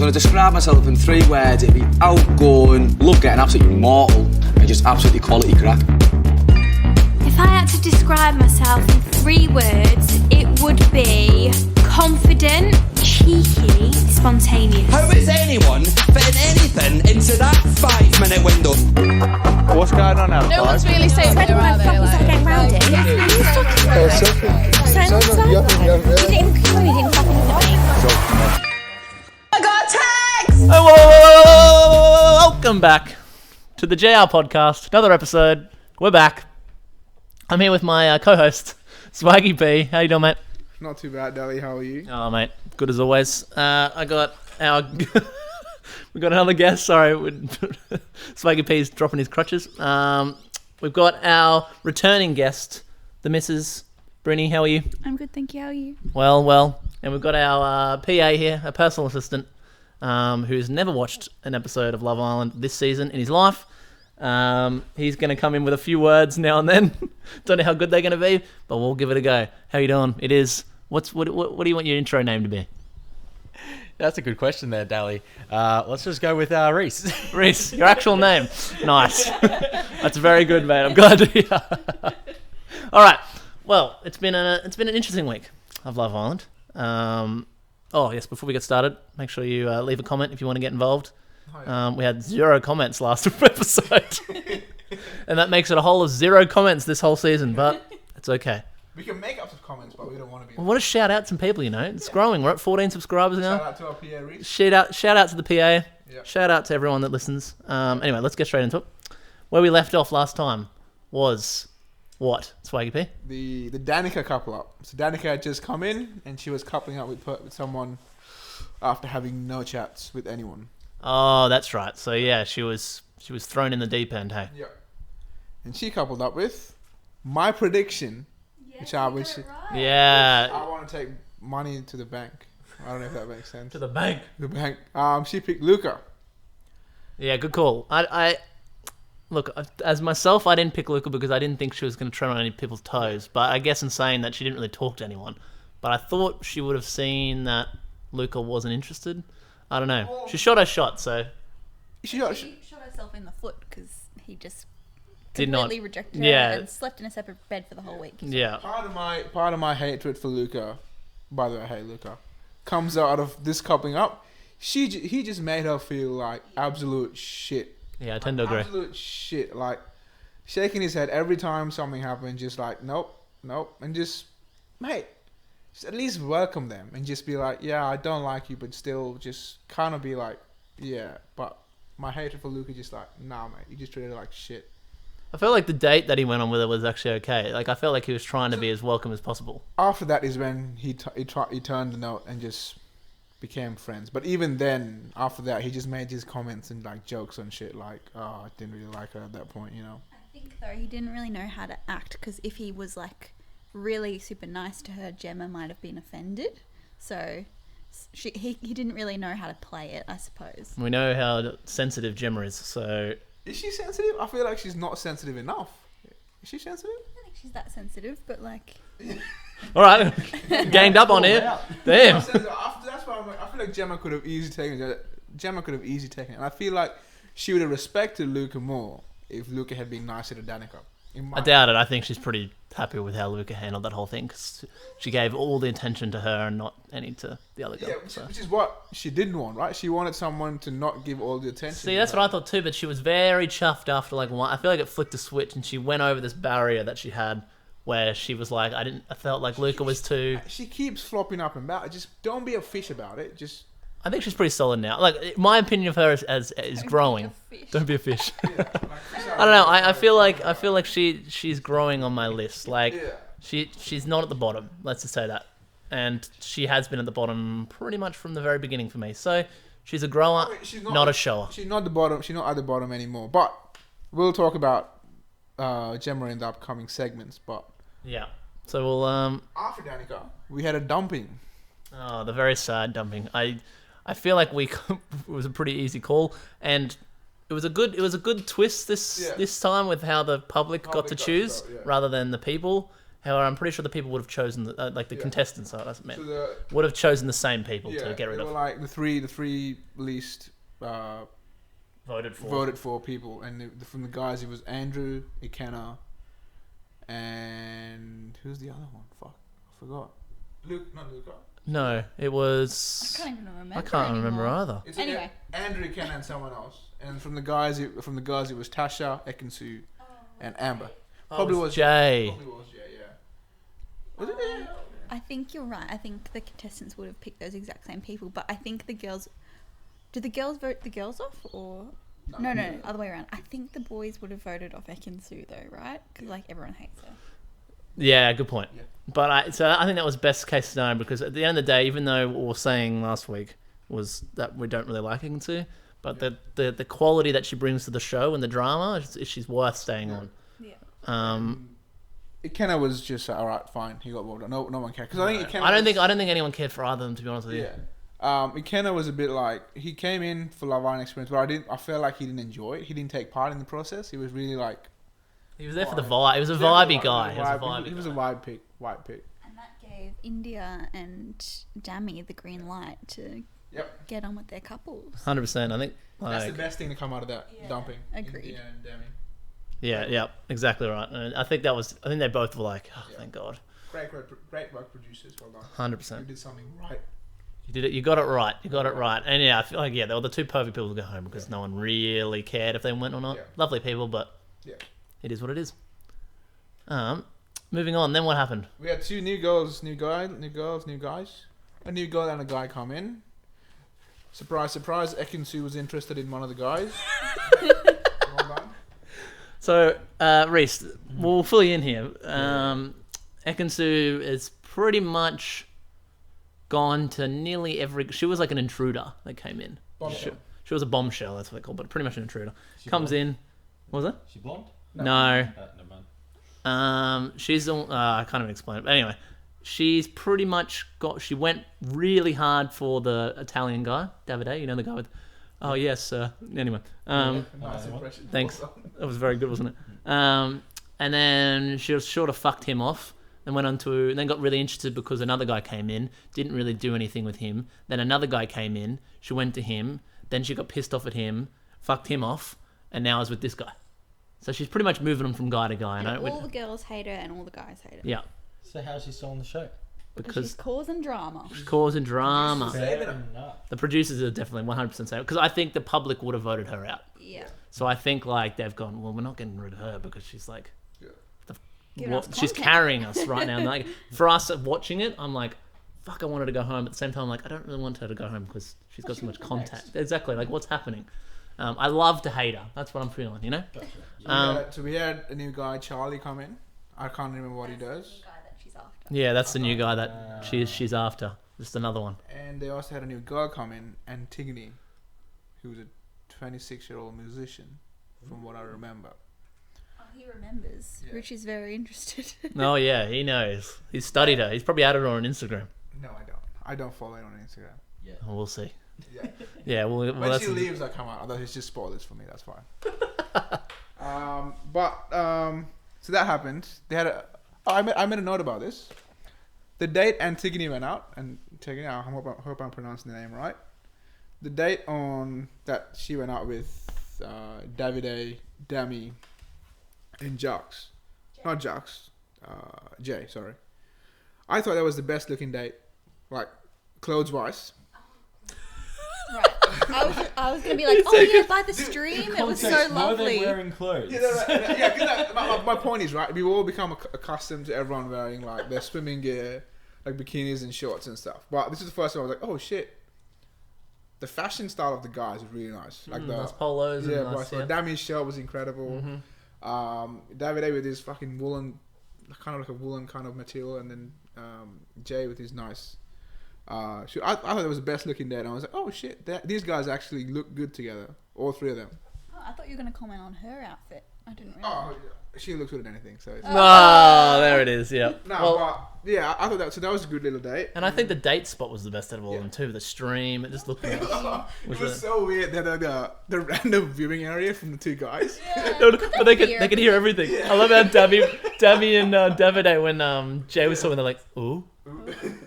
going to describe myself in 3 words. It'd be outgoing, love getting absolutely mortal, and just absolutely quality crack. If I had to describe myself in 3 words, it would be confident, cheeky, spontaneous. How is anyone fitting anything into that 5-minute window? What's going on outside? No one's really saying that are they? Like, getting round it. You didn't fucking look at me. I got tags! Welcome back to the JR podcast. Another episode. We're back. I'm here with my co-host, Swaggy B. How you doing, mate? Not too bad, Dally. How are you? Oh, mate. Good as always. I got our... we got another guest. Sorry. Swaggy P's dropping his crutches. We've got our returning guest, the Mrs. Brinny. How are you? I'm good, thank you. How are you? Well. And we've got our PA here, a personal assistant, who's never watched an episode of Love Island this season in his life. He's going to come in with a few words now and then. Don't know how good they're going to be, but we'll give it a go. How you doing? It is... What do you want your intro name to be? That's a good question there, Dally. Let's just go with Reese. Reese, your actual name. Nice. That's very good, mate. I'm glad to hear. All right. Well, it's been an interesting week of Love Island. Oh yes, before we get started, make sure you leave a comment if you want to get involved. We had 0 comments last episode, and that makes it a whole of 0 comments this whole season. But it's okay. We can make up some comments, but we don't want to be... Well, what a shout out some people, you know. It's growing. We're at 14 subscribers now. Shout out to our PA, Reese. Shout out to the PA. Yeah. Shout out to everyone that listens. Anyway, let's get straight into it. Where we left off last time was what, Swaggy P? The Danica couple up. So Danica had just come in, and she was coupling up with someone after having no chats with anyone. Oh, that's right. So yeah, she was thrown in the deep end, hey? Yeah. And she coupled up with my prediction, which I want to take money to the bank. I don't know if that makes sense. To the bank. The bank. She picked Luca. Yeah, good call. I look, as myself, I didn't pick Luca because I didn't think she was going to tread on any people's toes. But I guess in saying that, she didn't really talk to anyone. But I thought she would have seen that Luca wasn't interested. I don't know. She shot her shot, so... She shot herself in the foot because he just did completely not rejected her and slept in a separate bed for the whole week. So. Yeah. Part of my hatred for Luca, by the way, hey Luca, comes out of this coupling up. He just made her feel like absolute shit. Yeah, I tend to agree. Absolute shit. Like, shaking his head every time something happened, just like, nope. And just, mate, just at least welcome them and just be like, yeah, I don't like you, but still just kind of be like, yeah. But my hatred for Luca just like, nah, mate, you just treated her like shit. I felt like the date that he went on with her was actually okay. Like, I felt like he was trying to be as welcome as possible. After that is when he turned the note and just became friends. But even then, after that, he just made his comments and like jokes and shit like, oh, I didn't really like her at that point, you know. I think though he didn't really know how to act because if he was like really super nice to her, Gemma might have been offended. So he didn't really know how to play it, I suppose. We know how sensitive Gemma is, so... Is she sensitive? I feel like she's not sensitive enough. Is she sensitive? I don't think she's that sensitive, but like... All right, ganged up on here. Damn. That's why I feel like Gemma could have easily taken it. And I feel like she would have respected Luca more if Luca had been nicer to Danica. I doubt it. I think she's pretty happy with how Luca handled that whole thing because she gave all the attention to her and not any to the other girl. Yeah, which is what she didn't want, right? She wanted someone to not give all the attention. See, that's what I thought too, but she was very chuffed after like one. I feel like it flicked a switch and she went over this barrier that she had where she was like, I felt like Luca was too... She keeps flopping up and back. Just don't be a fish about it. Just... I think she's pretty solid now. Like, my opinion of her is growing. Don't be a fish. Yeah, I don't know. I feel like she's growing on my list. Like, she's not at the bottom. Let's just say that. And she has been at the bottom pretty much from the very beginning for me. So she's a grower, not a shower. She's not the bottom. She's not at the bottom anymore. But we'll talk about Gemma in the upcoming segments. But yeah. So we'll after Danica, we had a dumping. Oh, the very sad dumping. I feel like it was a pretty easy call, and it was a good twist this time with how the public got to choose rather than the people. However, I'm pretty sure the people would have chosen the contestants. That's what I meant. So Would have chosen the same people to get rid they of. were like the three least Voted for. people, and from the guys it was Andrew, Ikenna, and who's the other one? Fuck, I forgot. Not Luca. No, it was. I can't even remember. I can't remember anymore. either. It's Anyway. Andrew, Ikenna, and someone else. And from the guys, it was Tasha, Ekansu, and Amber. It was Jay. Probably was Jay. Yeah. Was it? Yeah. I think you're right. I think the contestants would have picked those exact same people, but I think the girls. Did the girls vote the girls off, or no, other way around? I think the boys would have voted off Ekansu though, right? Because like everyone hates her. Yeah, good point. Yeah. But I think that was best case scenario because at the end of the day, even though what we were saying last week was that we don't really like Ekansu, but the quality that she brings to the show and the drama, she's worth staying on. Yeah. Ikenna was just all right, fine. He got voted. No one cared because I think Ikenna. I don't think anyone cared for either of them, to be honest with you. Yeah. Ikenna was a bit like he came in for Love Island experience, but I felt like he didn't enjoy it. He didn't take part in the process. He was really like He was there for the vibe. He was a vibey guy. He was a vibe pick. And that gave India and Dami the green light to get on with their couples. 100%. I think that's the best thing to come out of that dumping. Agreed. India and Dami. Yeah, exactly right. And I think they both were like, oh, thank God. Great work, producers. Well done. 100%. You did something right. You did it. You got it right. And yeah, I feel like they were the two perfect people to go home because no one really cared if they went or not. Yeah. Lovely people, but Yeah. it is what it is. Moving on. Then what happened? We had two new guys. A new girl and a guy come in. Surprise, surprise. Ekansu was interested in one of the guys. Well done. So, Reese, we'll fill you in here. Ekansu is pretty much gone to nearly every... She was like an intruder that came in. Bombshell. She was a bombshell, that's what they call it, but pretty much an intruder. She Comes blonde? in... What was that? She blonde? No. Never mind. She's... I can't even explain it. But anyway, she's pretty much got... She went really hard for the Italian guy, Davide. You know the guy with... Oh, yes, sir. Anyway. Nice impression. Thanks. That was very good, wasn't it? And then she was sort of fucked him off and went on to... And then got really interested because another guy came in, didn't really do anything with him. Then another guy came in, she went to him, then she got pissed off at him, fucked him off, and now is with this guy. So she's pretty much moving him from guy to guy. And all the girls hate her and all the guys hate her. Yeah. So how's she still on the show? Because she's causing drama. She's causing drama. Fair enough. The producers are definitely 100% saying because I think the public would have voted her out. Yeah. So I think like they've gone, well, we're not getting rid of her because she's like, Giving us she's content. carrying us right now. And like for us watching it, I'm like, fuck, I want her to go home. At the same time, I'm like, I don't really want her to go home because she's got so much contact. Exactly, like what's happening? I love to hate her. That's what I'm feeling, you know. So we had a new guy, Charlie, come in. I can't remember what he does. The guy that she's after. Yeah, that's the new guy that she's after. Just another one. And they also had a new girl come in, Antigone, who was a 26-year-old musician, from what I remember. Oh, he remembers. Yeah. Richie's very interested. Oh yeah, he knows. He's studied her. He's probably added her on Instagram. No, I don't. I don't follow it on Instagram. Oh, we'll see. Yeah. Yeah, well When that's she leaves, I come out. Although it's just spoilers for me. That's fine. So that happened. They had a. I made a note about this. The date Antigone went out, and Antigone, I hope I'm pronouncing the name right. The date on that she went out with Davide, Dami, and Jax. Not Jax. Jay, sorry. I thought that was the best looking date, like clothes wise. Right. I was gonna be like, oh yeah, by the stream, it was so Context, were lovely. they wearing clothes? My point is, right, we've all become accustomed to everyone wearing like their swimming gear, like bikinis and shorts and stuff. But this is the first time I was like, oh shit, the fashion style of the guys is really nice. Like the nice polos. yeah, and nice, so Dami's shirt was incredible. Davide with his fucking woolen, kind of like a woolen kind of material, and then Jay with his nice. I thought it was the best looking date. And I was like, oh shit, these guys actually look good together, all three of them. Oh, I thought you were gonna comment on her outfit. I didn't realize. Oh, she looks good at anything. So it's, Oh, there it is. Yeah. no, Well, but yeah, I thought that. So that was a good little date. and I think the date spot was the best out of all of them too. The stream, it just looked nice. It was so weird that the random viewing area from the two guys. But they could hear everything. I love how Davy Dami and Davide when Jay was talking, they're like, ooh,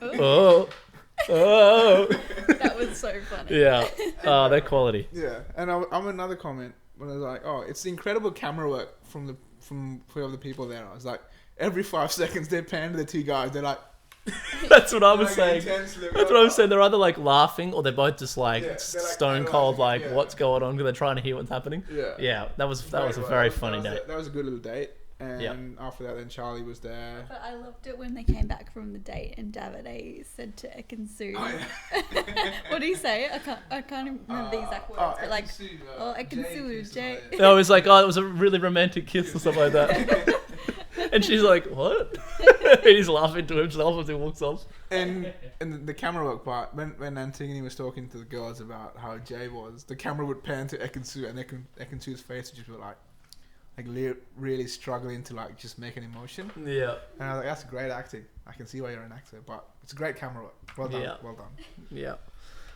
oh, oh. That was so funny. Yeah. Oh, they're quality. Yeah, and I'm another comment when I was like, oh, it's the incredible camera work from whoever the people there are. It's like every 5 seconds they pan to the two guys. They're like, That's what I was like saying. intense look. That's what I was saying. They're either like laughing or they're both just like Yeah, they're like stone cold, like analysing it, yeah. what's going on because they're trying to hear what's happening. Yeah. Yeah, that was a Well, very funny date. That was a good little date. And Yeah. after that, then Charlie was there. But I loved it when they came back from the date and Davide said to Ekansu, what did he say? I can't remember the exact words, but like, oh, Ekansu, Jay. No, it was like, oh, it was a really romantic kiss or something like that. And she's like, what? And he's laughing to himself as he walks off. And the camera work part, when Antigone was talking to the girls about how Jay was, the camera would pan to Ekansu, and Ekansu's face would just be like really struggling to like just make an emotion. Yeah. And I was like, that's great acting. I can see why you're an actor, but it's great camera work. Well done. Yeah. Well done. Yeah.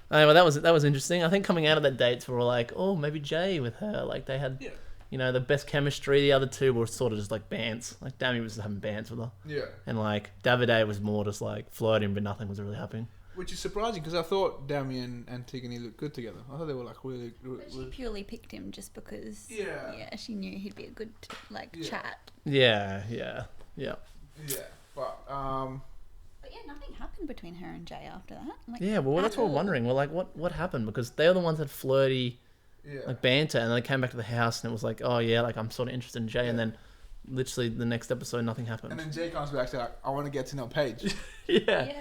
Well, that was interesting. I think coming out of that dates, we were like, oh, maybe Jay with her. Like they had, you know, the best chemistry. The other two were sort of just like bands. Like Dami was just having bands with her, Yeah. and like Davide was more just like flirting, but nothing was really happening. Which is surprising because I thought Dami and Antigone looked good together. I thought they were like really. But she purely picked him just because, Yeah. she knew he'd be a good chat. Yeah. Yeah, but But yeah, nothing happened between her and Jay after that. Like, Yeah, well, that's what we're wondering. We're like, what happened? Because they're the ones that flirty, like banter, and they came back to the house, and it was like, oh yeah, like I'm sort of interested in Jay, and then literally the next episode, nothing happened. and then Jay comes back to like, I want to get to know Paige. Yeah.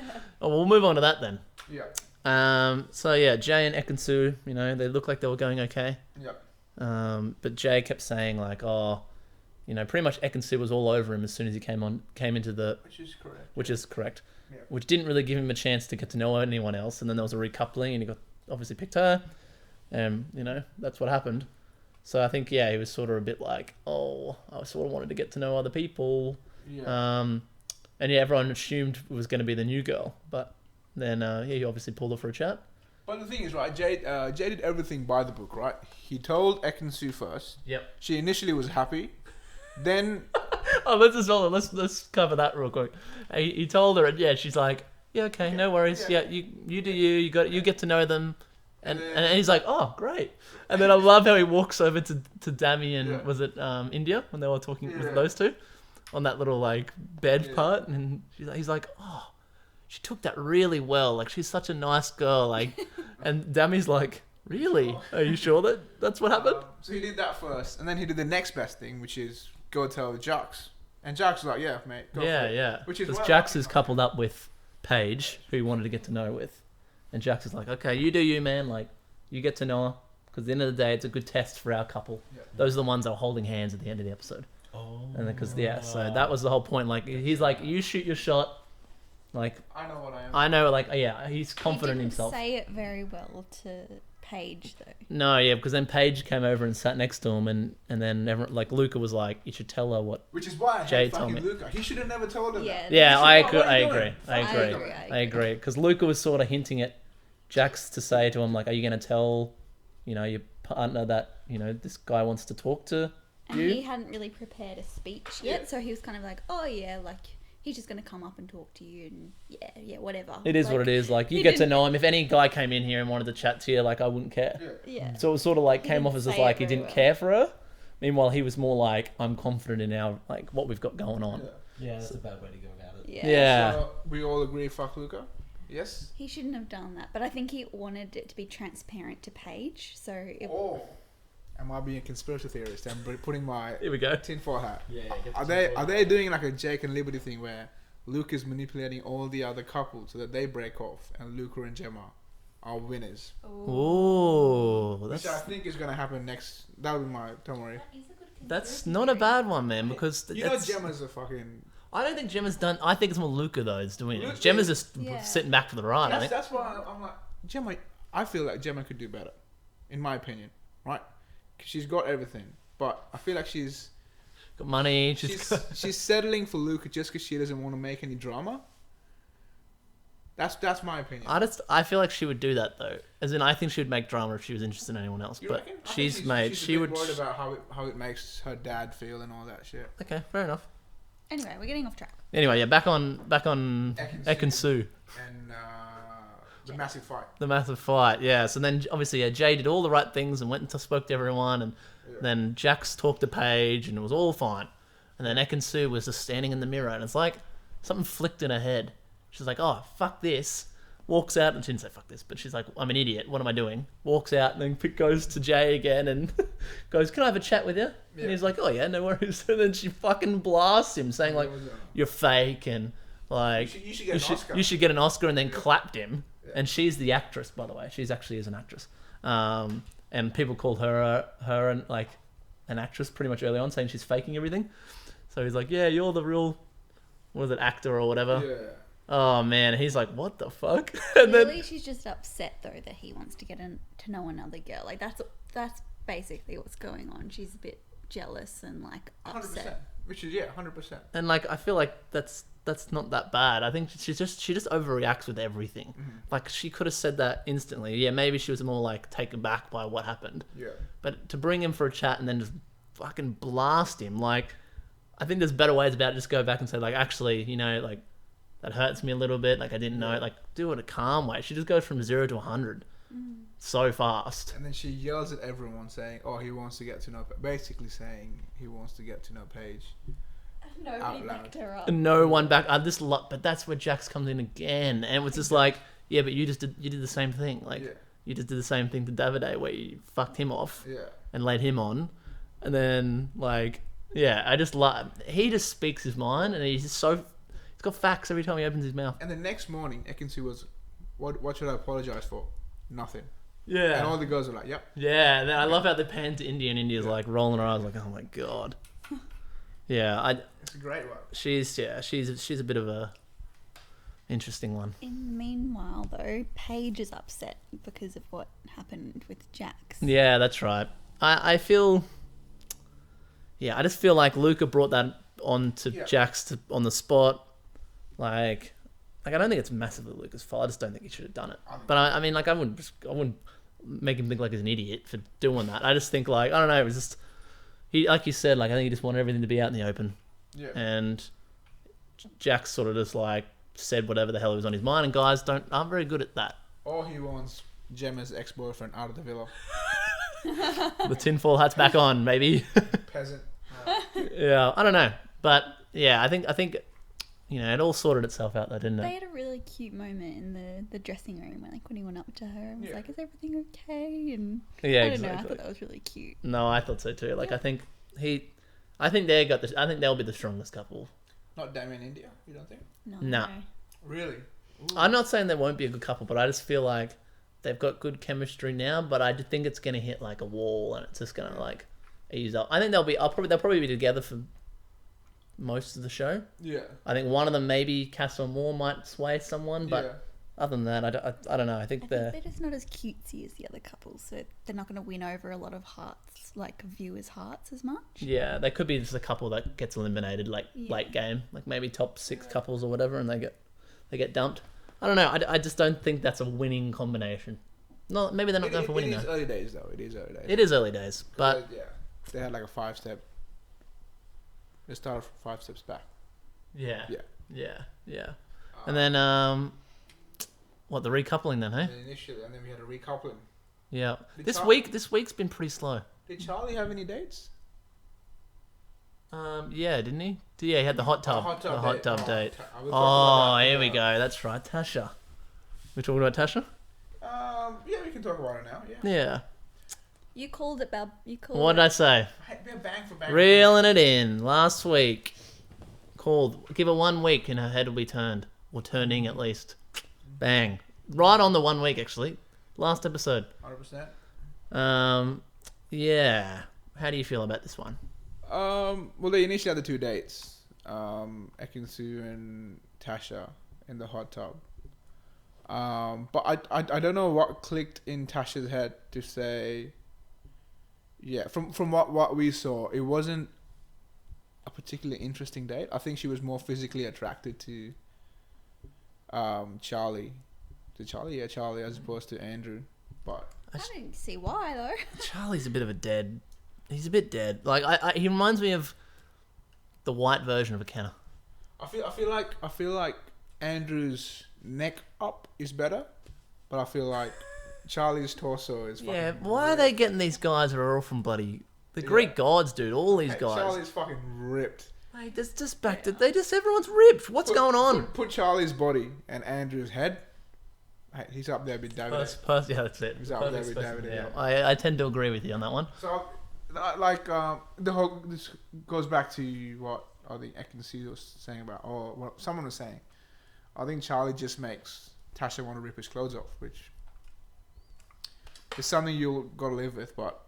Oh, we'll move on to that then. Yeah. So yeah, Jay and Ekansu, you know, they looked like they were going okay. Yeah. But Jay kept saying like, oh, you know, pretty much Ekansu was all over him as soon as he came into the, Which is correct. Yeah. which didn't really give him a chance to get to know anyone else. And then there was a recoupling, and he obviously picked her, and you know that's what happened. So I think he was sort of a bit like, oh, I sort of wanted to get to know other people. Yeah. And everyone assumed it was going to be the new girl, but then he obviously pulled her for a chat. But the thing is, right, Jay did everything by the book, right? He told Ekansu first. Yep. She initially was happy. Then Oh, let's cover that real quick. He told her, and yeah, she's like, yeah, okay, no worries. Yeah, you do you get to know them, and he's like, oh, great. And then I love how he walks over to Dami and was it India when they were talking with those two on that little like bed part, and he's like, oh, she took that really well. Like she's such a nice girl. Like, and Dami's like, really? Are you sure that's what happened? so he did that first, and then he did the next best thing, which is go tell Jax. And Jax was like, yeah, mate, go for it. Yeah. Which is because why- Jax is coupled up with Paige, who he wanted to get to know with, and Jax is like, okay, you do you, man. Like, you get to know her, because at the end of the day, it's a good test for our couple. Yeah. Those are the ones that are holding hands at the end of the episode. Oh. And because so that was the whole point. Like, he's like, you shoot your shot. Like, I know what I am. I know. Like, yeah, he's confident in he didn't himself. say it very well to Paige though. No, yeah, because then Paige came over and sat next to him, and then everyone, like Luca was like, you should tell her what. Which is why I Jay hate told fucking me. Luca. He should have never told her Yeah. that. Yeah, He I should- agree. what are I you agree. doing? I agree. Because Luca was sort of hinting at Jax to say to him, like, are you going to tell, you know, your partner that, you know, this guy wants to talk to And you? he hadn't really prepared a speech yet, so he was kind of like, oh yeah, like he's just gonna come up and talk to you, and yeah, whatever. It is like, what it is. Like, you he get to didn't- know him. If any guy came in here and wanted to chat to you, like, I wouldn't care. Yeah. So it was sort of like He came didn't off as just say it like he very didn't well. care for her. Meanwhile, he was more like, I'm confident in our, like, what we've got going on. Yeah, that's a bad way to go about it. Yeah. So we all agree, fuck Luca. Yes. He shouldn't have done that, but I think he wanted it to be transparent to Paige, so it, Oh. Am I being a conspiracy theorist? I'm putting my Here we go. tinfoil hat. Yeah, get Are they doing like a Jake and Liberty thing where Luke is manipulating all the other couples so that they break off, and Luca and Gemma are winners? Ooh, Which I think is gonna happen next. That would be my. Don't worry. that's not a bad one, man. Because You know that's- Gemma's a fucking. I don't think Gemma's done. I think it's more Luca though is doing it. Luca- Gemma's just Yeah. sitting back to the right. I think. That's why I'm like Gemma. I feel like Gemma could do better, in my opinion. Right? 'Cause she's got everything, but I feel like she's Got money. She's she's settling for Luca just because she doesn't want to make any drama. That's my opinion. I feel like she would do that though. As in, I think she would make drama if she was interested in anyone else. You But reckon? I think she's made. She's She a bit would. worried about how it makes her dad feel and all that shit. Okay, fair enough. Anyway, we're getting off track. Anyway, yeah, back on Ekin-Su. And the massive fight. The massive fight, yeah. So then, obviously, Jay did all the right things and went and spoke to everyone, and then Jax talked to Paige, and it was all fine. And then Ekin-Su was just standing in the mirror, and it's like something flicked in her head. She's like, "Oh, fuck this." Walks out, and she didn't say fuck this, but she's like, "I'm an idiot. What am I doing?" Walks out, and then goes to Jay again, and goes, "Can I have a chat with you?" Yeah. And he's like, "Oh yeah, no worries." And then she fucking blasts him, saying like, "You're fake," and like, you should get an Oscar. You should get an Oscar, and then clapped him. Yeah. And she's the actress, by the way. She's actually is an actress. And people called her and like an actress pretty much early on, saying she's faking everything. So he's like, "Yeah, you're the real, what is it, actor or whatever." Yeah. Oh man, he's like, "What the fuck?" And Really, she's just upset though that he wants to get to know another girl. Like that's basically what's going on. She's a bit jealous and like upset. 100%. Which is 100%. And like, I feel like that's not that bad. I think she just overreacts with everything. Mm-hmm. Like, she could have said that instantly. Yeah, maybe she was more like taken back by what happened. Yeah. But to bring him for a chat and then just fucking blast him, like, I think there's better ways about it. Just go back and say like, actually, you know, like, that hurts me a little bit. Like, I didn't know it. Like, do it a calm way. She just goes from 0 to 100 so fast. And then she yells at everyone saying, "Oh, he wants to get to know." Basically saying he wants to get to know Paige. Nobody backed her up. No one back. But that's where Jax comes in again, and it was just like, yeah, but you did the same thing. Like, you just did the same thing to Davide, where you fucked him off and laid him on, and then like, yeah, I just love. He just speaks his mind, and he's just so. He's got facts every time he opens his mouth. And the next morning, Ekin-Su was, "What should I apologize for?" Nothing. Yeah. And all the girls were like, "Yep." Yeah, and then I love how they pan to India, and India's like rolling her eyes, like, "Oh my god." Yeah, It's a great one. she's a bit of a interesting one. Meanwhile, though, Paige is upset because of what happened with Jax. Yeah, that's right. I feel. Yeah, I just feel like Luca brought that on to Jax on the spot. Like I don't think it's massively Luca's fault. I just don't think he should have done it. But I mean, like, I wouldn't make him think like he's an idiot for doing that. I just think like, I don't know, it was just he, like you said, like, I think he just wanted everything to be out in the open. Yeah. And Jax sort of just like said whatever the hell was on his mind, and guys aren't very good at that. Or he wants Gemma's ex-boyfriend out of the villa. The tinfoil hat's back on, maybe. Peasant. Yeah, I don't know, but yeah, I think you know, it all sorted itself out, though, didn't it? They had a really cute moment in the dressing room when he went up to her and was like, "Is everything okay?" And yeah, I don't exactly. know, I thought that was really cute. No, I thought so too. Like, I think they'll be the strongest couple. Not Damien India, you don't think? No. Really? Ooh. I'm not saying they won't be a good couple, but I just feel like they've got good chemistry now. But I think it's going to hit like a wall, and it's just going to like ease up. I think they'll probably be together for most of the show. Yeah. I think one of them, maybe Cass or Moore, might sway someone, but other than that, I don't know. I think they're just not as cutesy as the other couples, so they're not going to win over a lot of hearts, like viewers' hearts, as much. Yeah, they could be just a couple that gets eliminated like late game, like maybe top 6 couples or whatever, and they get dumped. I don't know. I just don't think that's a winning combination. No, maybe they're not going for winning. It is early days, though. It is early days. It is early days, but they had like a 5-step. They started 5 steps back. Yeah. And then what, the recoupling then, hey? Initially, and then we had a recoupling. Yeah. This week's been pretty slow. Did Charlie have any dates? Yeah, didn't he? He had the hot tub. The hot tub date. Here we go. That's right, Tasha. We talking about Tasha? Yeah, we can talk about it now. Yeah. You called it, Bab. What did I say? Bang for bang. Reeling it in last week. Called. Give it 1 week and her head will be turned, or turning at least. Bang. Right on the 1 week, actually. Last episode. 100%. Yeah. How do you feel about this one? Well, they initially had the 2 dates. Ekin-Su and Tasha in the hot tub. But I don't know what clicked in Tasha's head to say. Yeah, from what we saw, it wasn't a particularly interesting date. I think she was more physically attracted to Charlie. To Charlie? Yeah, Charlie, as opposed to Andrew. But I don't see why, though. Charlie's a bit of a dead. He's a bit dead. Like, he reminds me of the white version of a Kenner. I feel like Andrew's neck up is better, but I feel like Charlie's torso is fucking Yeah, why are they getting these guys who are all from bloody the Greek gods, dude? All these guys. Charlie's fucking ripped. Mate, just back to everyone's ripped. What's going on? Put Charlie's body and Andrew's head. Hey, he's up there with David. Yeah, that's it. He's up there with David. Yeah. I tend to agree with you on that one. So, like, the whole this goes back to what I think Ekin was saying about, or what someone was saying. I think Charlie just makes Tasha want to rip his clothes off, which is something you'll got to live with. But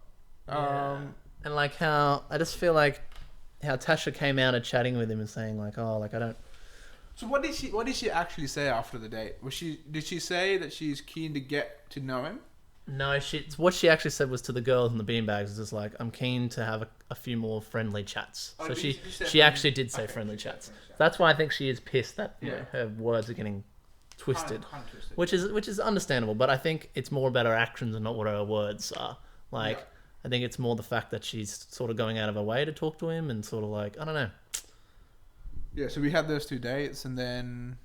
and like how I just feel like how Tasha came out and chatting with him and saying like, oh, like I don't. So what did she actually say after the date? Did she say that she's keen to get to know him? No, what she actually said was to the girls in the beanbags is just like, I'm keen to have a few more friendly chats. Oh, So did she say actually did say friendly chats. That's why I think she is pissed that you know, Yeah. her words are getting twisted, Kind of twisted. which is understandable. But I think it's more about her actions and not what her words are. Like, Yeah. I think it's more the fact that she's sort of going out of her way to talk to him and sort of like, I don't know. Yeah, so we had those 2 dates, and then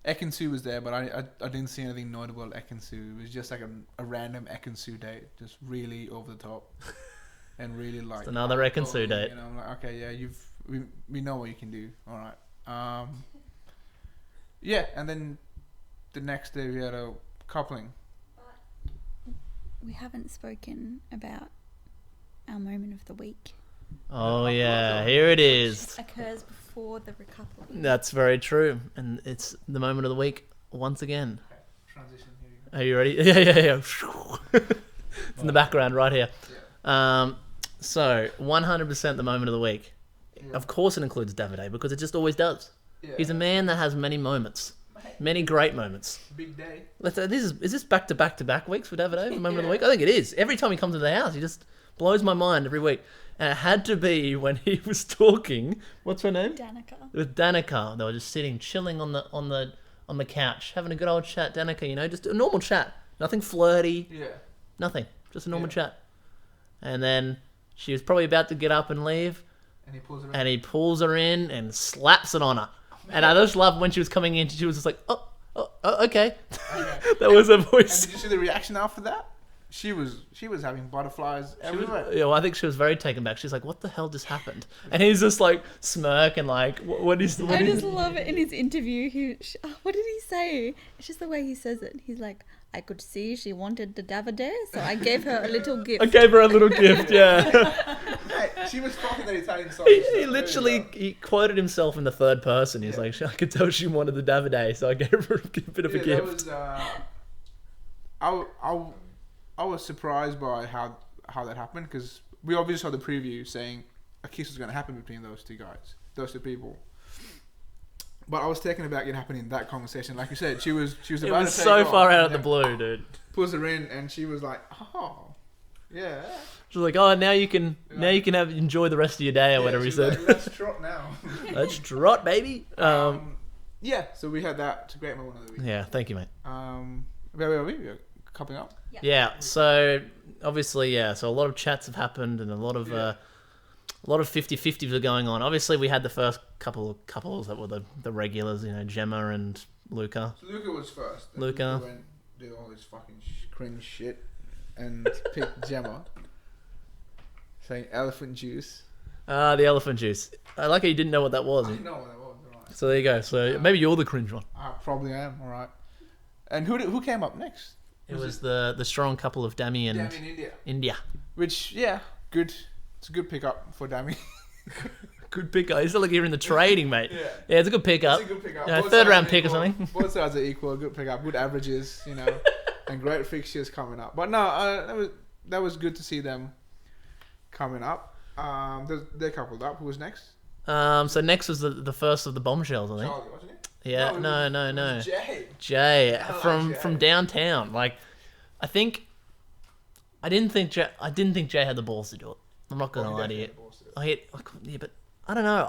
Ekin was there, but I didn't see anything notable at Ekin. It was just like a random Ekin date, just really over the top, and really like It's another Ekin date. You know, I'm like, okay, yeah, we know what you can do. All right. Yeah, and then the next day we had a coupling. We haven't spoken about our moment of the week. Oh yeah, here it is. Occurs before the recoupling. That's very true, and it's the moment of the week once again. Transition here. Are you ready? Yeah. It's in the background right here. So 100% the moment of the week. Of course, it includes Davide because it just always does. Yeah. He's a man that has many moments, many great moments. Big day. Is this back to back weeks for Davide? The moment of the week. I think it is. Every time he comes into the house, he just blows my mind every week. And it had to be when he was talking. What's her name? Danica. With Danica. They were just sitting, chilling on the couch, having a good old chat. Danica, you know, just a normal chat, nothing flirty, Yeah. nothing, just a normal Yeah. chat. And then she was probably about to get up and leave, And he pulls her. and he pulls her in and slaps it on her. And I just loved when she was coming in. She was just like, oh okay. That was her And voice. did you see the reaction after that? She was having butterflies everywhere. Yeah, well, I think she was very taken back. She's like, "What the hell just happened?" And he's just like smirk and like, "What is?" I just love it in his interview. What did he say? It's just the way he says it. He's like, I could see she wanted the Davide, so I gave her a little gift. I gave her a little gift. Yeah. Hey, she was talking that Italian song. He quoted himself in the third person. He's like, I could tell she wanted the Davide, so I gave her a bit of a gift. I was surprised by how that happened, because we obviously saw the preview saying a kiss was going to happen between those two people. But I was taken aback it happening in that conversation. Like you said, she was It about was to take so off, far out of and the blue, dude. pulls her in, and she was like, "Oh, yeah." She's like, "Oh, now you can enjoy the rest of your day," or whatever he she was said. like, "Let's trot now." Let's trot, baby. Yeah, so we had that. It's a great moment of the week. Yeah, thank you, mate. Where are we? We're coupling up. Yeah, so obviously, so a lot of chats have happened and a lot of 50-50s are going on. Obviously, we had the first couple of couples that were the regulars, you know, Gemma and Luca. So Luca was first. Then Luca. went, did all this fucking cringe shit and picked Gemma, saying elephant juice. The elephant juice. I like how you didn't know what that was. I didn't know what that was. Right. So there you go. So maybe you're the cringe one. I probably am. All right. And who came up next? It was the strong couple of Dami and Dami in India. India. Which, yeah, good. It's a good pickup for Dami. Good pickup. It's not like you're in the trading, mate. Yeah, it's a good pickup. It's a good pickup. Yeah, Both third sides round are pick or equal. something. Both sides are equal. Good pickup. Good averages, you know, and great fixtures coming up. But no, that was good to see them coming up. They coupled up. Who was next? So next was the first of the bombshells, I think. Charlie, wasn't it? Yeah, it no. was Jay. Jay I like from Jay. from downtown. Like, I didn't think Jay had the balls to do it. I'm not gonna lie to you. But I don't know.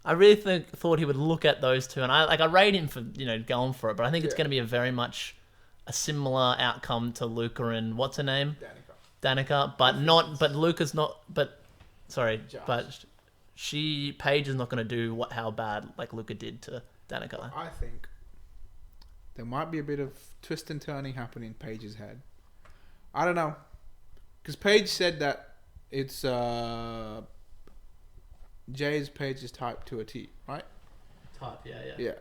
I really thought he would look at those two, and I rate him for going for it. But I think it's going to be a very much a similar outcome to Luca and what's her name, Danica. But Luca's not. But sorry, Josh. but Paige is not going to do how bad like Luca did to Danica. I think there might be a bit of twist and turning happening in Paige's head. I don't know, because Paige said that it's Jay's Paige's type to a T, right? Type, yeah. Yeah,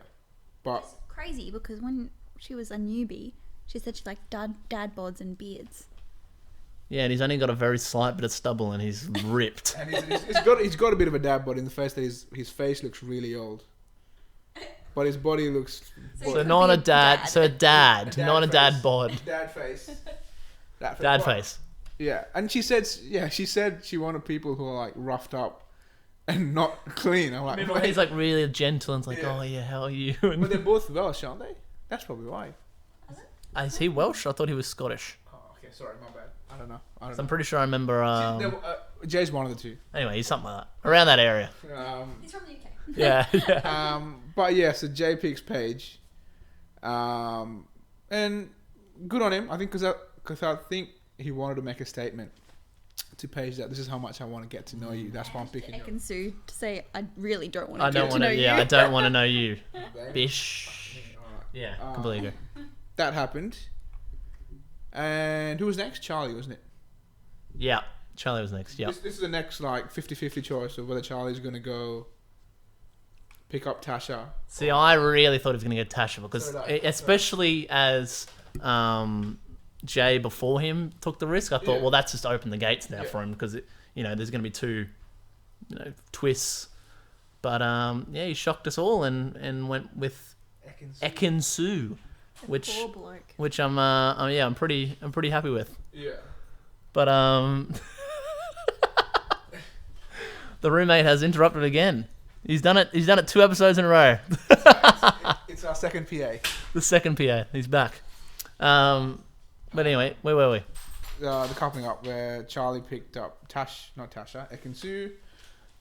but It's crazy because when she was a newbie, she said she liked dad bods and beards. Yeah, and he's only got a very slight bit of stubble, and he's ripped. and he's got a bit of a dad bod in the face that his face looks really old, but his body looks So not a dad. So a dad, A not a dad face. bod. Dad face. Dad face. Yeah, and she said she wanted people who are like roughed up and not clean. I'm like, Remember when he's like really gentle and it's like, Yeah. oh yeah, how are you? but they're both Welsh, aren't they? That's probably why. Is he Welsh? I thought he was Scottish. Oh, okay, sorry, my bad. I don't know. So I'm pretty sure I remember. Jay's one of the two. Anyway, he's something like that, around that area. He's from the UK. Yeah. But yeah, so Jay picks Paige, and good on him. I think because I think he wanted to make a statement to Paige that this is how much I want to get to know you. That's why I'm picking you. Ekin-Su to say, I really don't want I to don't get to want know to. you. Yeah, I don't want to know you, Okay. bish. Alright. Yeah, completely agree. That happened. And who was next? Charlie, wasn't it? Yeah, Charlie was next. Yeah. This is the next like 50-50 choice of whether Charlie's going to go pick up Tasha. See, I really thought he was going to get Tasha because, So did I. especially as Jay before him took the risk, I thought, Yeah. well, that's just opened the gates now Yeah. for him because there's going to be two, twists. But yeah, he shocked us all and went with Ekin-Su, which Poor bloke. I'm pretty happy with. Yeah. But the roommate has interrupted again. He's done it 2 episodes in a row. It's our second PA. The second PA. He's back. But anyway, where were we? The coupling up where Charlie picked up Tasha, Ekin-Su.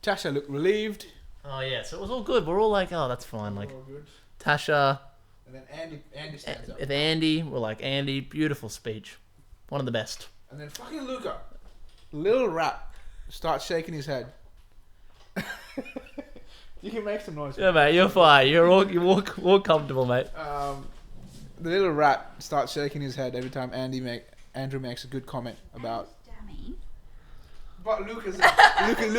Tasha looked relieved. Oh yeah, so it was all good. We're all like, oh, that's fine. Like All good. Tasha, And then Andy stands up. with Andy, we're like, Andy, beautiful speech, one of the best. And then fucking Luca, little rat, starts shaking his head. You can make some noise. Yeah, mate, you're fine. You're all comfortable, mate. The little rat starts shaking his head every time Andrew makes a good comment about. Dammy. But Luca.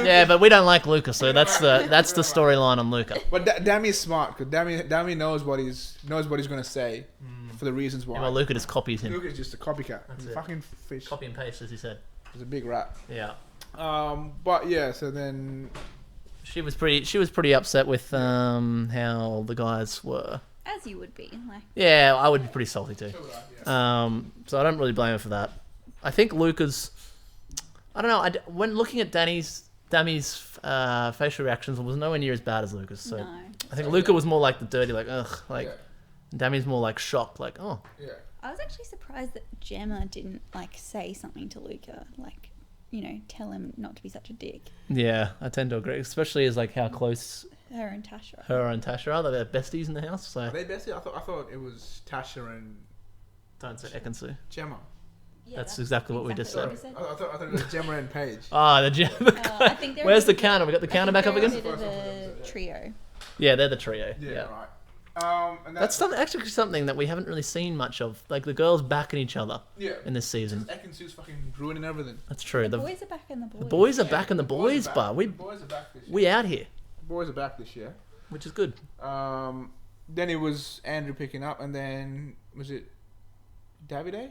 Yeah, but we don't like Luca, so that's the storyline on Luca. But Dammy's smart because Dammy knows what he's gonna say for the reasons why. Yeah, well, Luca just copies him. Luca's just a copycat. That's He's a it. fucking fish. Copy and paste, as he said. He's a big rat. Yeah. But yeah, so then She was pretty upset with how the guys were. As you would be. Like, Yeah, I would be pretty salty too. So I don't really blame her for that. I think Luca's. I don't know. When looking at Dammy's facial reactions, was nowhere near as bad as Luca's. So no. I think Luca was more like the dirty, like ugh, like. yeah, Dammy's more like shocked, like oh. yeah. I was actually surprised that Gemma didn't, like, say something to Luca. Like, tell him not to be such a dick. Yeah, I tend to agree, especially as like how close Her and Tasha. her and Tasha are. They're besties in the house, so Are they besties? I thought it was Tasha and don't say Ekin-Su. Gemma. Yeah, That's exactly what we just said. what we said. I thought it was Gemma and Paige. Ah, the gem. I think they're Where's a the bit- counter? We got the counter I back think up they're again. a bit of a trio. Yeah, they're the trio. Yeah, Yeah. right. And That's actually something that we haven't really seen much of. Like the girls backing each other yeah. in this season. Ekin-Su's fucking ruining everything. That's true. The The boys are back in the boys. boys are back in the boys' are bar. back. We The boys are back this year. we out here, The boys are back this year. which is good. Then it was Andrew picking up, and then was it Davide?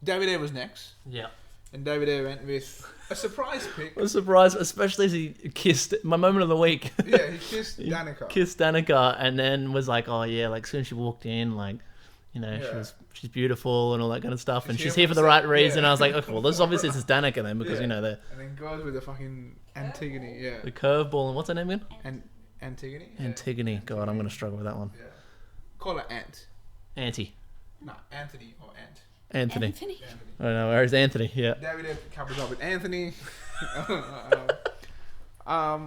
Davide was next, Yeah. and Davide went with a surprise pick. I was surprised, especially as he kissed my moment of the week. Yeah, he kissed He Danica. Kissed Danica, and then was like, "Oh yeah," like soon as she walked in, like, Yeah. she's beautiful and all that kind of stuff, and She's she's here here for for the the right same- reason. yeah. I was like, okay, well, this is Danica then, because Yeah. they're And then goes with the fucking Antigone. Yeah, the curveball and what's her name again? and Antigone. Yeah. Antigone. God, I'm gonna struggle with that one. Yeah. Call her Ant. Auntie. No, Anthony or Ant. Anthony. Anthony. Anthony. I don't know. Where's Anthony? Yeah. Davide couples up with Anthony.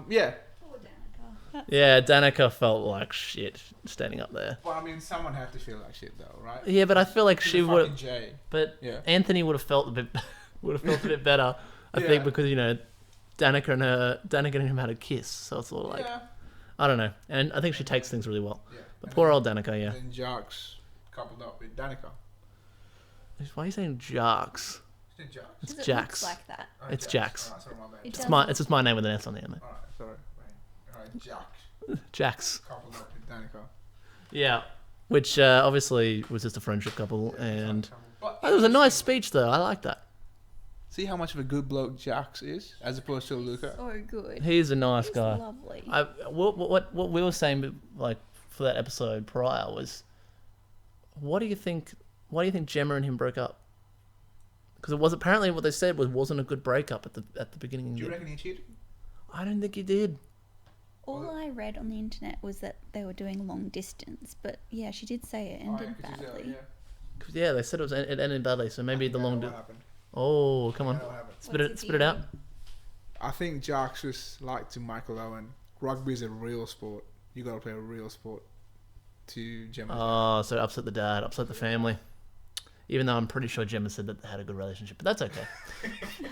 Yeah. Poor Danica. Yeah, Danica felt like shit standing up there. Well, I mean, someone had to feel like shit, though, right? Yeah, but I feel like she Fucking would. Jay. But Yeah. Anthony would have felt a bit better. I Yeah. think because Danica and him had a kiss, so it's sort of like I don't know. And I think she takes things really well. Yeah. But And poor then- old Danica, yeah. And Jax coupled up with Danica. Why are you saying Jax? It's Jax. It's 'Cause it Jax. looks like that. Oh, It's Jax. Alright, sorry, my bad. It It's does. just my name with an S on the end, mate. Alright, sorry. Alright, Jax Jax. coupled up with Danica. Yeah. Which obviously was just a friendship couple, and But it was a nice speech though. I like that. see how much of a good bloke Jax is, as opposed to Luca. So good. He's a nice He's guy. lovely. What we were saying like for that episode prior was, what do you think? Why do you think Gemma and him broke up? Because it was apparently what they said wasn't a good breakup at the beginning. Do you reckon he cheated? I don't think he did. All I read on the internet was that they were doing long distance, but yeah, she did say it ended badly. 'Cause, yeah, they said it ended badly. So maybe the long. What happened? Oh, come on, What happened? spit it out. I think Jax was like to Michael Owen. Rugby is a real sport. You got to play a real sport. To Gemma. Oh, so upset the dad, upset the family. Even though I'm pretty sure Gemma said that they had a good relationship, but that's okay.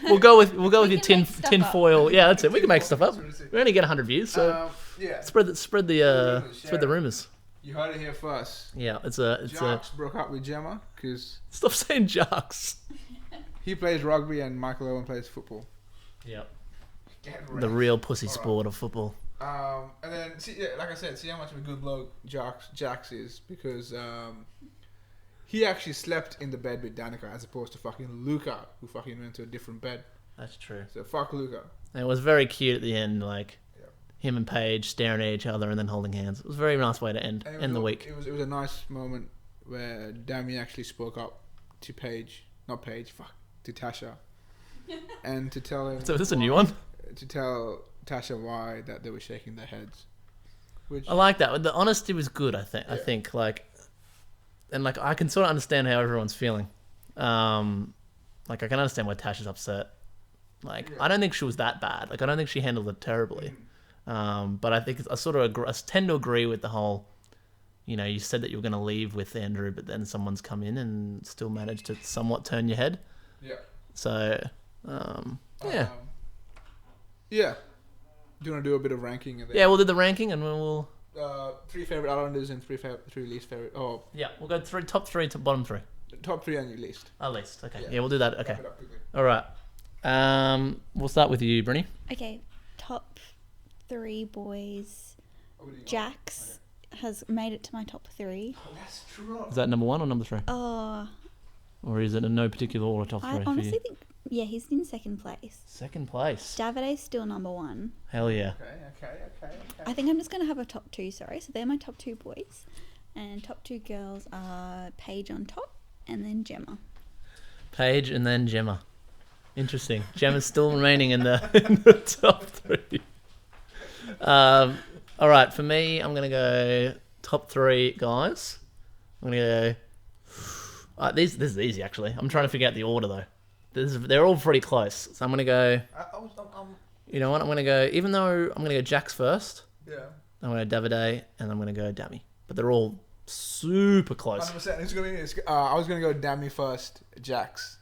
we'll go with your can tin make stuff tin up. foil. Yeah, that's it. We can make stuff up. We only get 100 views, so yeah. spread the rumors. You heard it here first. Yeah, it's a Jax broke up with Gemma because stop saying Jax. he plays rugby and Michael Owen plays football. Yeah, Get the wrecked. real pussy Alright. sport of football. And then, see, yeah, like I said, see how much of a good bloke Jax is because he actually slept in the bed with Danica as opposed to fucking Luca, who fucking went to a different bed. That's true. So fuck Luca. And it was very cute at the end, like Yeah. him and Paige staring at each other and then holding hands. It was a very nice way to end And it the was- week. It was a nice moment where Dami actually spoke up to to Tasha, and to tell him. So is this a new one? To tell Tasha why that they were shaking their heads. Which I like that. The honesty was good. I Yeah. think and I can sort of understand how everyone's feeling. Like I can understand why Tasha's upset. Like I don't think she was that bad. Like I don't think she handled it terribly. But I think I tend to agree with the whole. You know, you said that you were going to leave with Andrew, but then someone's come in and still managed to somewhat turn your head. Yeah. So, yeah. Yeah. Do you want to do a bit of ranking? And then, Yeah, we'll do the ranking and we'll... 3 favorite Islanders and 3 least favorite. Oh, Yeah, we'll go top three to bottom three. top 3 and your least. At least, okay. Yeah. Yeah, we'll do that. Okay. Wrap it up quickly. All right. We'll start with you, Brinny. Okay, top 3 boys. What do you got? Jax has made it to my top 3. Oh, that's true. Is that number 1 or number 3? Oh, Or is it in no particular order top 3 I for honestly you? think, yeah, he's in second place. Second place. Davide's still number 1. Hell yeah. Okay. I think I'm just going to have a top 2, sorry. So they're my top 2 boys. And top 2 girls are Paige on top and then Gemma. Paige and then Gemma. Interesting. Gemma's still remaining in the top 3. All right, for me, I'm going to go top 3 guys. I'm going to go... this is easy, actually. I'm trying to figure out the order, though. They're all pretty close. So I'm going to go... You know what? I'm going to go... Even though I'm going to go Jax first, Yeah. I'm going to go Davide, and I'm going to go Dami. But they're all super close. 100%. I was going to go Dami first, Jax,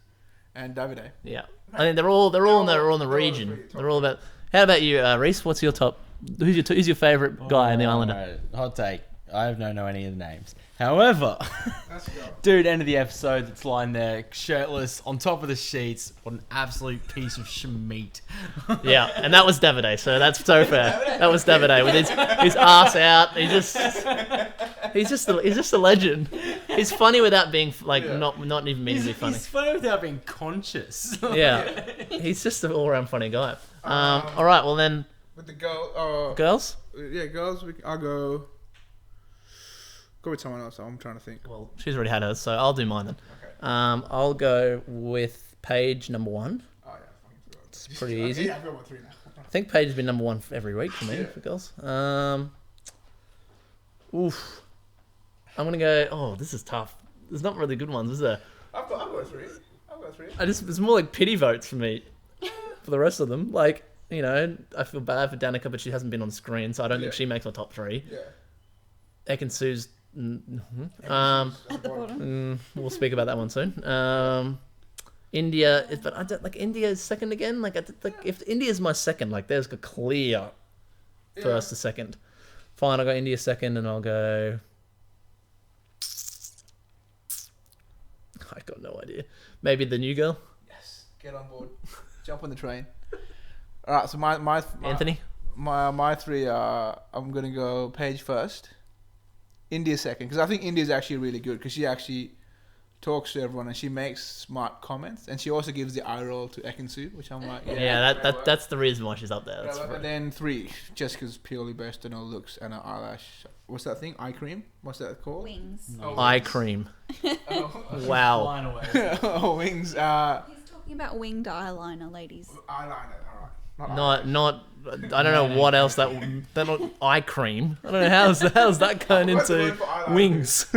and Davide. Yeah. I think they're all in the they're all region. the three, top They're all about... How about you, Reese? What's your top... Who's your favourite guy in the Islander? Alright, hot take. I don't know any of the names. However, Let's go. dude, end of the episode, that's lying there, shirtless, on top of the sheets. What an absolute piece of meat. Yeah, and that was Davide, so that's so fair. That was Davide with his ass out. He's just a legend. He's funny without being not even meaning to be funny. He's funny without being conscious. Yeah, he's just an all-around funny guy. All right, well then, With the girl, girls. yeah, girls. I'll go with someone else. I'm trying to think. Well, she's already had hers, so I'll do mine then. Okay. I'll go with Paige number 1. Oh yeah, fucking forgot. It's pretty easy. Yeah, I'll go with 3 now. I think Paige has been number 1 every week for me, Yeah. for girls. Oof. I'm gonna go. Oh, this is tough. There's not really good ones, is there? I've got 3. It's more like pity votes for me. For the rest of them, like I feel bad for Danica, but she hasn't been on screen, so I don't think Yeah. she makes my top 3. Yeah. Ekin-Su's. At the bottom. We'll speak about that one soon. India, but I don't like India is second again. Like if India's my second, like there's a clear first to second. Fine, I'll go India second, and I'll go. I got no idea. Maybe the new girl. Yes, get on board. Jump on the train. All right, so my Anthony. My three are, I'm gonna go Paige first, India second, because I think India's actually really good because she actually talks to everyone and she makes smart comments, and she also gives the eye roll to Ekin-Su, which I'm like, That's the reason why she's up there. That's and then three, just because purely based on her looks and her eyelash. What's that thing? Eye cream? What's that called? Wings. Eye cream. Oh, Wow. Flying away. oh, wings. He's talking about winged eyeliner, ladies. Eyeliner. All right. Not. I don't know what else that. Not eye cream. I don't know how's that going What's the into word for eyeliner? wings.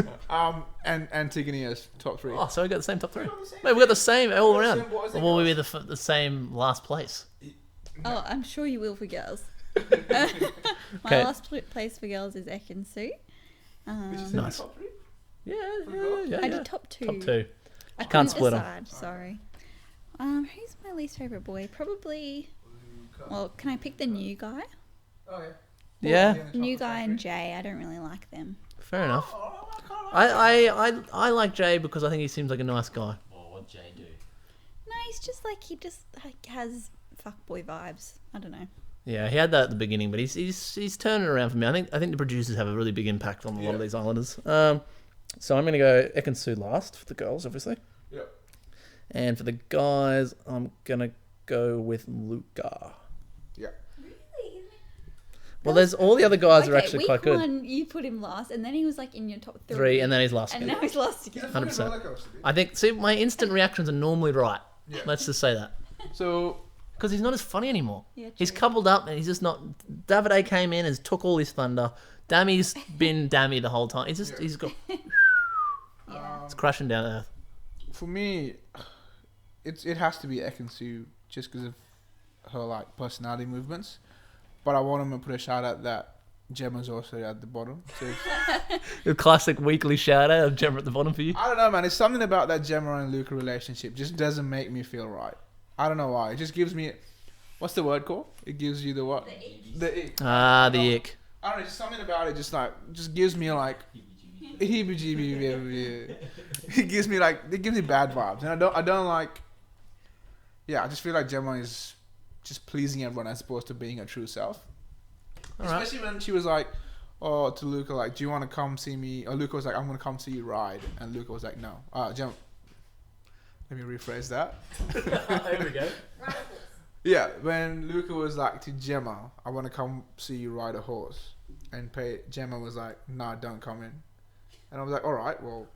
And Antigone as top three. Oh, so we got the same top three. Mate, we got the same all got the around. same boys and Or will we be girls. the same last place? Oh, I'm sure you will for girls. Okay. My last place for girls is Ekin-Su. Did you say Nice. top three? Yeah. I did top two. Top two. I Can't couldn't split 'em. decide, sorry. Who's my least favorite boy? Probably. Well, can I pick the new guy? Oh, yeah. Yeah. New guy and Jay. I don't really like them. Fair enough. I like Jay because I think he seems like a nice guy. Oh, what Jay do? No, he's just like he just like has fuckboy vibes. I don't know. Yeah, he had that at the beginning, but he's turning it around for me. I think the producers have a really big impact on a lot of these islanders. So I'm gonna go Ekin-Su last for the girls, obviously. Yep. And for the guys, I'm gonna go with Luca. Yeah. Well, there's all the other guys Okay, are actually week quite good. one, you put him last, and then he was like in your top Three, and then he's last and again. now he's lost again. 100%. I think. See, my instant reactions are normally right. Yeah. Let's just say that. So, Because he's not as funny anymore. Yeah, He's true. coupled up and he's just not. Davide came in and took all his thunder. Dammy's been Dammy the whole time. He's got. It's crashing down to earth. for me, it has to be Ekin-Su just because of her like personality movements. But I want to put a shout out that Gemma's also at the bottom. So The classic weekly shout out of Gemma at the bottom for you. I don't know, man. It's something about that Gemma and Luca relationship just doesn't make me feel right. I don't know why. It just gives me, what's the word called? It gives you the what? The ick. The ick. I don't know. Just something about it just gives me like heebie-jeebie. It gives me bad vibes, and I don't like. Yeah, I just feel like Gemma is just pleasing everyone as opposed to being her true self. Alright. Especially when she was like, oh, to Luca, like, do you want to come see me? Or Luca was like, I'm going to come see you ride. And Luca was like, no. Gemma, let me rephrase that. There we go. Yeah, when Luca was like to Gemma, I want to come see you ride a horse. And Gemma was like, nah, don't come in. And I was like, all right, well,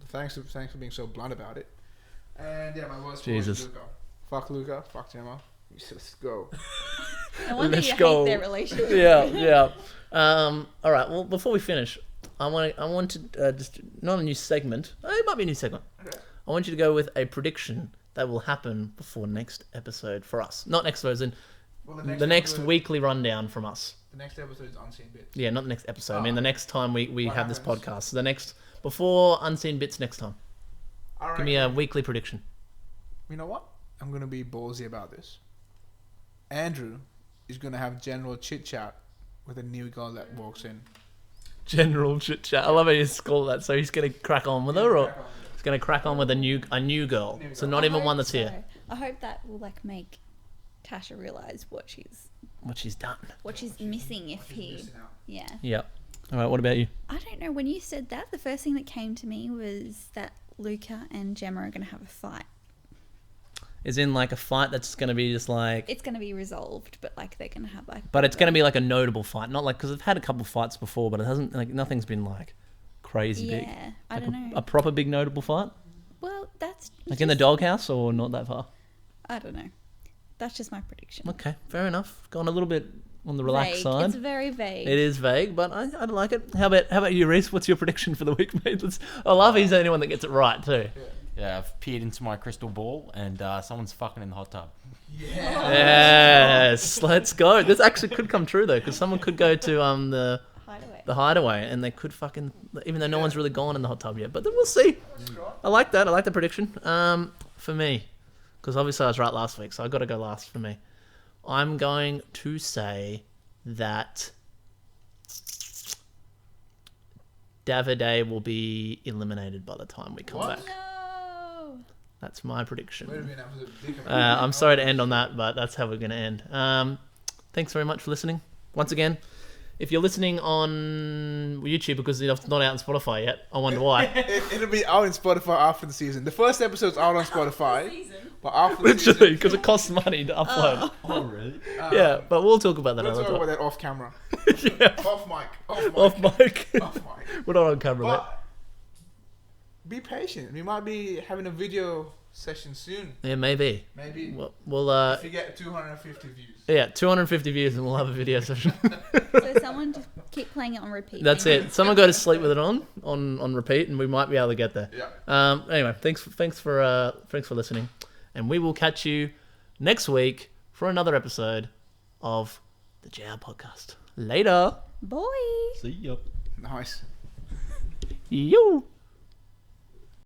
thanks for being so blunt about it. And yeah, my worst Jesus. was Luca. Fuck Luca, fuck Gemma. Let's go. No wonder Let's you go. hate their relationship. Yeah. All right. Well, before we finish, I want to just not a new segment. It might be a new segment. Okay. I want you to go with a prediction that will happen before next episode for us. Not next episode, as in Well, the next weekly rundown from us. The next episode is Unseen Bits. Yeah, not the next episode. I Oh. mean, the next time we What have this happens? podcast. So the next before Unseen Bits next time. Give me a weekly prediction. You know what? I'm going to be ballsy about this. Andrew is going to have general chit-chat with a new girl that walks in. General chit chat. I love how you call that. So he's gonna crack on with her, or he's gonna crack on with a new girl. So not even one that's here. I hope that will like make Tasha realize what she's What she's missing if he. Missing out. Yeah. Yeah. All right. What about you? I don't know. When you said that, the first thing that came to me was that Luca and Gemma are going to have a fight. Is in like a fight that's gonna be just like. It's going to be resolved, but like they're going to have like. But it's gonna be like a notable fight, not like because I've had a couple fights before, but it hasn't like nothing's been like crazy big. Yeah, I Like don't know. a proper big notable fight, Well, that's like in the doghouse, or not that far. I don't know. That's just my prediction. Okay, fair enough. Gone a little bit on the relaxed Vague. side. It's very vague. It is vague, but I like it. How about you, Reese? What's your prediction for the week, mate? I love he's the only one that gets it right too. Yeah, I've peered into my crystal ball and someone's fucking in the hot tub. Yes, let's go. This actually could come true though, because someone could go to Hideaway. the hideaway and they could fucking, even though no one's really gone in the hot tub yet. But then we'll see. I like that. I like the prediction. For me, because obviously I was right last week, so I got to go last for me. I'm going to say that Davide will be eliminated by the time we come back. No. That's my prediction. Would have been absolute dick of a- I'm sorry to end on that, but that's how we're going to end. Thanks very much for listening. Once again, if you're listening on YouTube because it's not out on Spotify yet, I wonder why. It'll be out on Spotify after the season. The first episode's out on Spotify, but after the Literally, season, because it costs money to upload. Oh, really? Yeah, but we'll talk about that we'll another talk about time. that off camera, Yeah, off mic, off mic. off mic. We're not on camera, mate. But be patient. We might be having a video session soon. Yeah, maybe. Maybe We'll if you get 250 views. yeah, 250 views and we'll have a video session. So someone just keep playing it on repeat. That's it. Someone go to sleep with it on repeat, and we might be able to get there. Yeah. Anyway, thanks for listening, and we will catch you next week for another episode of the JR Podcast. Later. Boy. See ya. Nice. You.